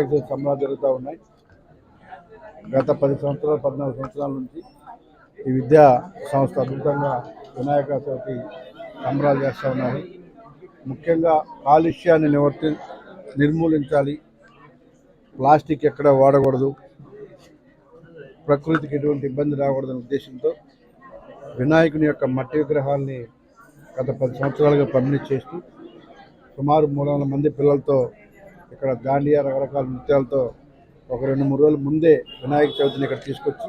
వినాయక చవితి సంబరాలు జరుగుతూ ఉన్నాయి. గత 10 సంవత్సరాలు 14 సంవత్సరాల నుంచి ఈ విద్యా సంస్థ అద్భుతంగా వినాయక చవితి సంబరాలు చేస్తూ ఉన్నారు. ముఖ్యంగా కాలుష్యాన్ని నిర్మూలించాలి, ప్లాస్టిక్ ఎక్కడ వాడకూడదు, ప్రకృతికి ఎటువంటి ఇబ్బంది రాకూడదనే ఉద్దేశంతో వినాయకుని యొక్క మట్టి విగ్రహాల్ని గత 10 సంవత్సరాలుగా పంపిణీ చేస్తూ సుమారు 300 మంది పిల్లలతో ఇక్కడ దాండియా రకరకాల నృత్యాలతో ఒక 2-3 రోజుల ముందే వినాయక చవితిని ఇక్కడ తీసుకొచ్చి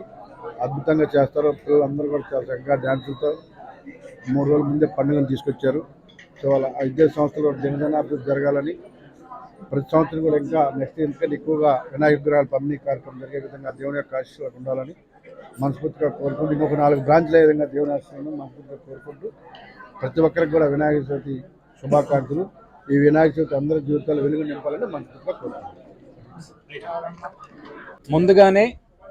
అద్భుతంగా చేస్తారు. పిల్లలందరూ కూడా చాలా చక్కగా డ్యాన్సులతో 3 రోజుల ముందే పండుగను తీసుకొచ్చారు. సో వాళ్ళ విద్యా సంస్థలో దినదినాభివృద్ధి జరగాలని, ప్రతి సంవత్సరం కూడా ఇంకా నెక్స్ట్ ఎందుకంటే ఎక్కువగా వినాయక విగ్రహాలు పంపిణీ కార్యక్రమం జరిగే విధంగా దేవుని యొక్క ఆశీస్సులు ఉండాలని మనస్ఫూర్తిగా కోరుకుంటూ, ఇంకొక 4 బ్రాంచ్ల విధంగా దేవుని ఆశీస్సులను మనస్ఫూర్తిగా కోరుకుంటూ ప్రతి ఒక్కరికి కూడా వినాయక చవితి శుభాకాంక్షలు. ఈ వినాయక చవితి అందరి జీవితాలు వెలుగు నింపాలని మనస్ఫూర్తిగా కోరుకుంటున్నాను. ముందుగానే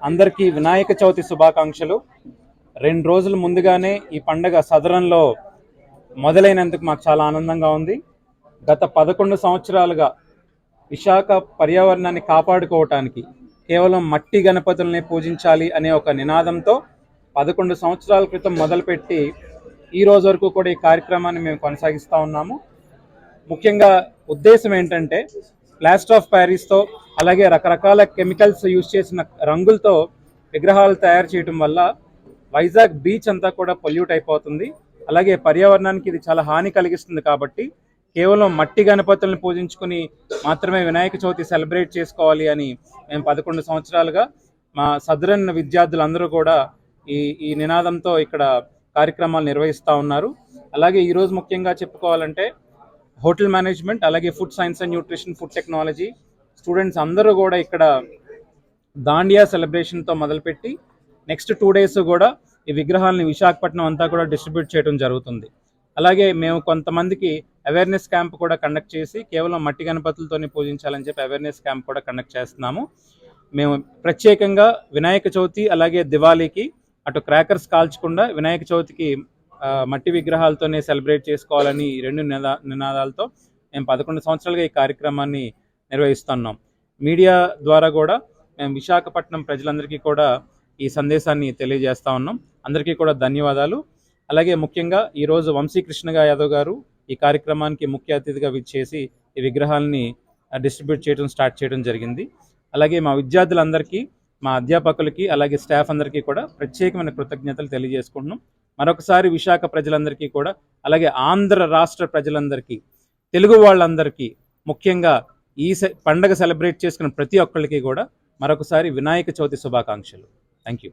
అందరికీ వినాయక చవితి శుభాకాంక్షలు. 2 రోజుల ముందుగానే ఈ పండగ సదరంలో మొదలైనందుకు మాకు చాలా ఆనందంగా ఉంది. గత 11 సంవత్సరాలుగా విశాఖ పర్యావరణాన్ని కాపాడుకోవటానికి కేవలం మట్టి గణపతుల్ని పూజించాలి అనే ఒక నినాదంతో 11 సంవత్సరాల క్రితం మొదలుపెట్టి ఈ రోజు వరకు కూడా ఈ కార్యక్రమాన్ని మేము కొనసాగిస్తూ ఉన్నాము. ముఖ్యంగా ఉద్దేశం ఏంటంటే ప్లాస్టర్ ఆఫ్ ప్యారిస్తో అలాగే రకరకాల కెమికల్స్ యూజ్ చేసిన రంగులతో విగ్రహాలు తయారు చేయడం వల్ల వైజాగ్ బీచ్ అంతా కూడా పొల్యూట్ అయిపోతుంది. అలాగే పర్యావరణానికి ఇది చాలా హాని కలిగిస్తుంది. కాబట్టి కేవలం మట్టి గణపతులను పూజించుకుని మాత్రమే వినాయక చవితి సెలబ్రేట్ చేసుకోవాలి అని మేము 11 సంవత్సరాలుగా మా సదరన్ విద్యార్థులందరూ కూడా ఈ నినాదంతో ఇక్కడ కార్యక్రమాలు నిర్వహిస్తూ ఉన్నారు. అలాగే ఈరోజు ముఖ్యంగా చెప్పుకోవాలంటే హోటల్ మేనేజ్మెంట్, అలాగే food science and nutrition, food technology students అందరూ కూడా ఇక్కడ దాండియా సెలబ్రేషన్తో మొదలుపెట్టి నెక్స్ట్ 2 days కూడా ఈ విగ్రహాలని విశాఖపట్నం అంతా కూడా డిస్ట్రిబ్యూట్ చేయడం జరుగుతుంది. అలాగే మేము కొంతమందికి అవేర్నెస్ క్యాంప్ కూడా కండక్ట్ చేసి కేవలం మట్టి గణపతులతోనే పూజించాలని చెప్పి అవేర్నెస్ క్యాంప్ కూడా కండక్ట్ చేస్తున్నాము. మేము ప్రత్యేకంగా వినాయక చవితి అలాగే దివాళీకి అటు క్రాకర్స్ కాల్చకుండా వినాయక చవితికి మట్టి విగ్రహాలతోనే సెలబ్రేట్ చేసుకోవాలని 2 నినాదాలతో మేము 11 సంవత్సరాలుగా ఈ కార్యక్రమాన్ని నిర్వహిస్తున్నాం. మీడియా ద్వారా కూడా మేము విశాఖపట్నం ప్రజలందరికీ కూడా ఈ సందేశాన్ని తెలియజేస్తా ఉన్నాం. అందరికీ కూడా ధన్యవాదాలు. అలాగే ముఖ్యంగా ఈరోజు వంశీకృష్ణ యాదవ్ గారు ఈ కార్యక్రమానికి ముఖ్య అతిథిగా విచ్చేసి ఈ విగ్రహాలని డిస్ట్రిబ్యూట్ చేయడం స్టార్ట్ చేయడం జరిగింది. అలాగే మా విద్యార్థులందరికీ, మా అధ్యాపకులకి, అలాగే స్టాఫ్ అందరికీ కూడా ప్రత్యేకమైన కృతజ్ఞతలు తెలియజేసుకుంటున్నాం. మరొకసారి విశాఖ ప్రజలందరికీ కూడా, అలాగే ఆంధ్ర రాష్ట్ర ప్రజలందరికీ, తెలుగు వాళ్ళందరికీ, ముఖ్యంగా ఈ పండగ సెలబ్రేట్ చేసుకున్న ప్రతి ఒక్కరికి కూడా మరొకసారి వినాయక చవితి శుభాకాంక్షలు. Thank you.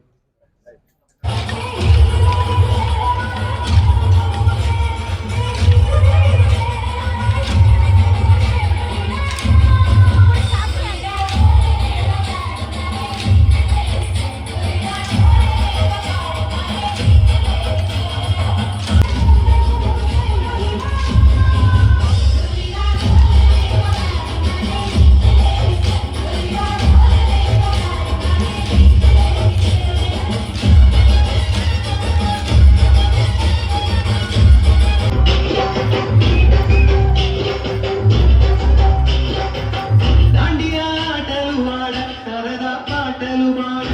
దాండియా ఆటలు ఆడ సరదా పాటలు పాడ